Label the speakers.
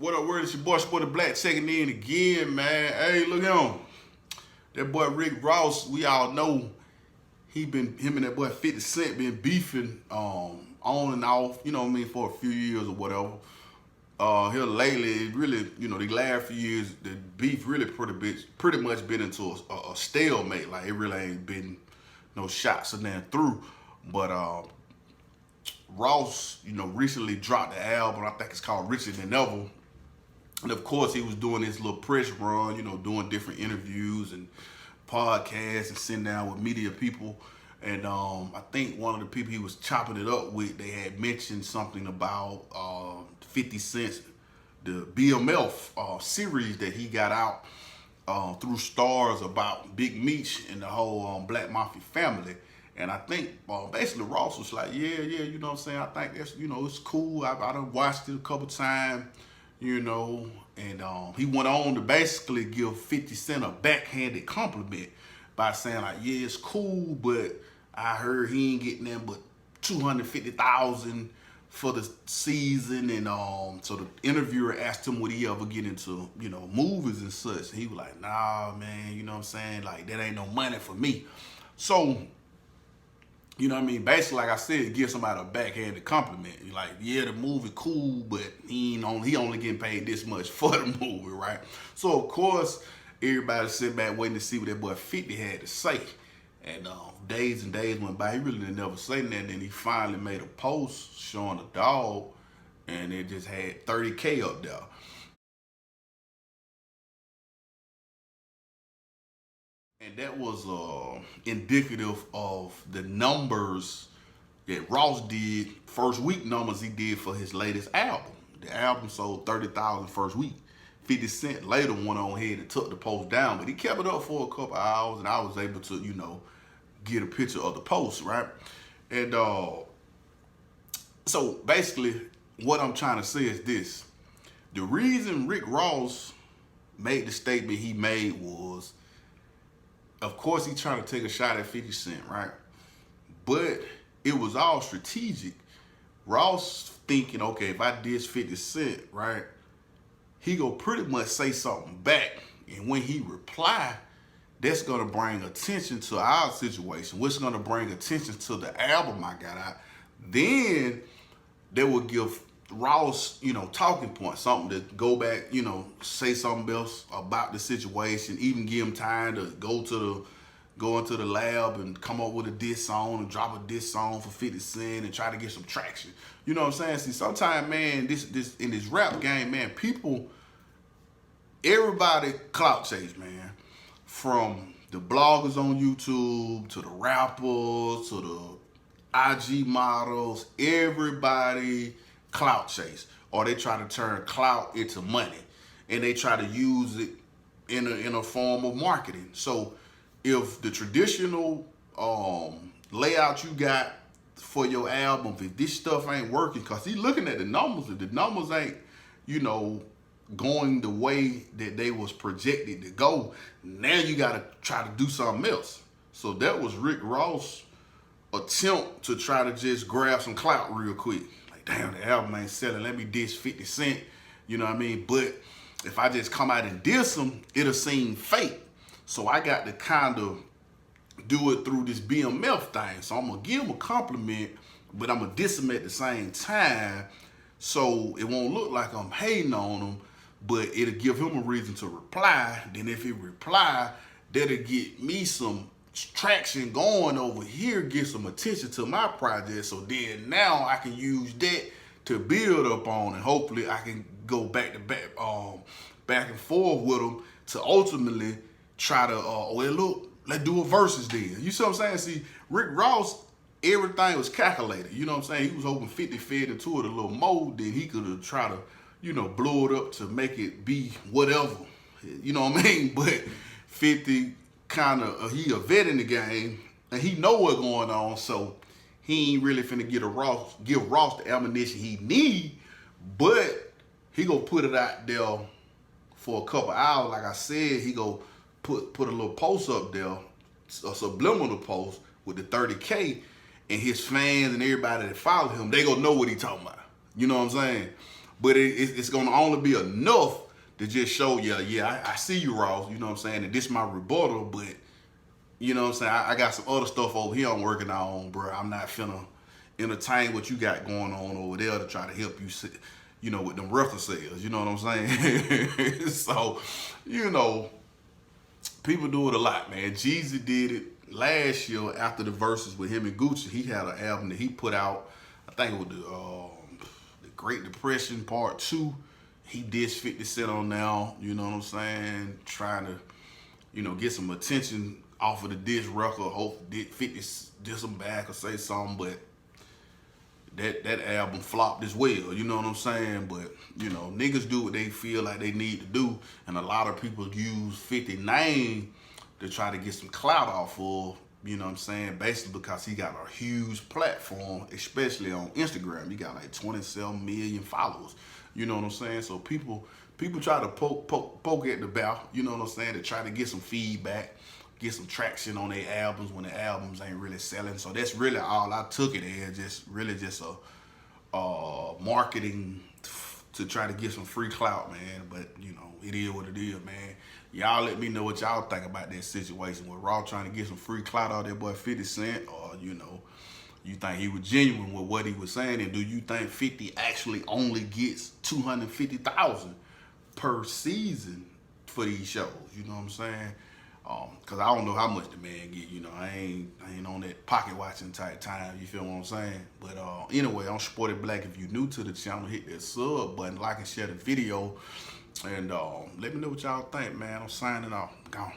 Speaker 1: What up, word? It's your boy, Sporty Black, checking in again, man. Hey, look at him. That boy Rick Ross, we all know him and that boy 50 Cent been beefing on and off, you know what I mean, for a few years or whatever. Here lately, really, the last few years, the beef really pretty much been into a stalemate. Like, it really ain't been no shots or nothing through. But Ross, recently dropped the album. I think it's called Richer Than Ever. And of course, he was doing his little press run, doing different interviews and podcasts and sitting down with media people. And I think one of the people he was chopping it up with, they had mentioned something about 50 Cent's, the BMF series that he got out through Stars about Big Meech and the whole Black Mafia family. And I think basically Ross was like, yeah, you know what I'm saying? I think that's, it's cool. I done watched it a couple times, and he went on to basically give 50 Cent a backhanded compliment by saying like, yeah, it's cool, but I heard he ain't getting them but $250,000 for the season. And so the interviewer asked him would he ever get into, movies and such. And he was like, nah, man, you know what I'm saying? Like, that ain't no money for me. So, basically, like I said, give somebody a backhanded compliment. You're like, yeah, the movie cool, but he only getting paid this much for the movie, right? So of course, everybody sit back waiting to see what that boy 50 had to say. And days and days went by. He really didn't never say nothing. Then he finally made a post showing a dog, and it just had 30K up there. And that was indicative of the numbers that Ross did, first week numbers he did for his latest album. The album sold 30,000 first week. 50 Cent later went on ahead and took the post down, but he kept it up for a couple hours, and I was able to, get a picture of the post, right? And so basically, what I'm trying to say is this. The reason Rick Ross made the statement he made was, of course, he trying to take a shot at 50 Cent, right? But it was all strategic. Ross thinking, okay, if I diss 50 Cent, right, he gonna pretty much say something back. And when he reply, that's gonna bring attention to our situation, which is gonna bring attention to the album I got out. Then they will give Ross, talking points, something to go back, say something else about the situation, even give him time to go into the lab and come up with a diss song and drop a diss song for 50 Cent and try to get some traction. You know what I'm saying? See, sometimes, man, this in this rap game, man, everybody clout chase, man. From the bloggers on YouTube to the rappers to the IG models, everybody clout chase, or they try to turn clout into money, and they try to use it in a form of marketing. So if the traditional layout you got for your album, if this stuff ain't working, because he's looking at the numbers, if the numbers ain't, going the way that they was projected to go, now you got to try to do something else. So that was Rick Ross' attempt to try to just grab some clout real quick. Like, damn, the album ain't selling, let me diss 50 Cent, you know what I mean? But if I just come out and diss him, it'll seem fake. So I got to kind of do it through this BMF thing. So I'm going to give him a compliment, but I'm going to diss him at the same time, so it won't look like I'm hating on him, but it'll give him a reason to reply. Then if he reply, that'll get me some traction going over here, get some attention to my project. So then now I can use that to build up on, and hopefully I can go back to back and forth with him to ultimately try to, well, look, let's do a versus then. You see what I'm saying? See, Rick Ross, everything was calculated. You know what I'm saying? He was hoping 50 fed into it a little more, then he could have tried to, blow it up to make it be whatever. You know what I mean? But 50 kind of, he a vet in the game, and he know what's going on, so he ain't really finna give Ross the ammunition he need, but he gonna put it out there for a couple hours. Like I said, he go put a little post up there, a subliminal post with the 30K, and his fans and everybody that follow him, they gonna know what he talking about. You know what I'm saying? but it's gonna only be enough to just show, I see you, Ross. You know what I'm saying? And this my rebuttal, but you know what I'm saying? I got some other stuff over here I'm working on, bro. I'm not finna entertain what you got going on over there to try to help you, with them record sales. You know what I'm saying? So, people do it a lot, man. Jeezy did it last year after the verses with him and Gucci. He had an album that he put out. I think it was the Great Depression Part 2. He dissed 50 Cent on now. You know what I'm saying? Trying to, get some attention off of the diss record. Hope 50 diss him back or say something, but that album flopped as well. You know what I'm saying? But niggas do what they feel like they need to do, and a lot of people use 50 name to try to get some clout off of. You know what I'm saying? Basically because he got a huge platform, especially on Instagram. He got like 27 million followers. You know what I'm saying? So people try to poke at the bell. You know what I'm saying? To try to get some feedback, get some traction on their albums when the albums ain't really selling. So that's really all I took it as, just a marketing to try to get some free clout, man. But it is what it is, man. Y'all let me know what y'all think about that situation with Raw trying to get some free clout out of that boy 50 Cent, or you think he was genuine with what he was saying, and do you think 50 actually only gets 250,000 per season for these shows? You know what I'm saying? Cause I don't know how much the man get. I ain't on that pocket watching type time. You feel what I'm saying? But anyway, I'm Sporty Black. If you're new to the channel, hit that sub button, like and share the video, and let me know what y'all think, man. I'm signing off. Gone.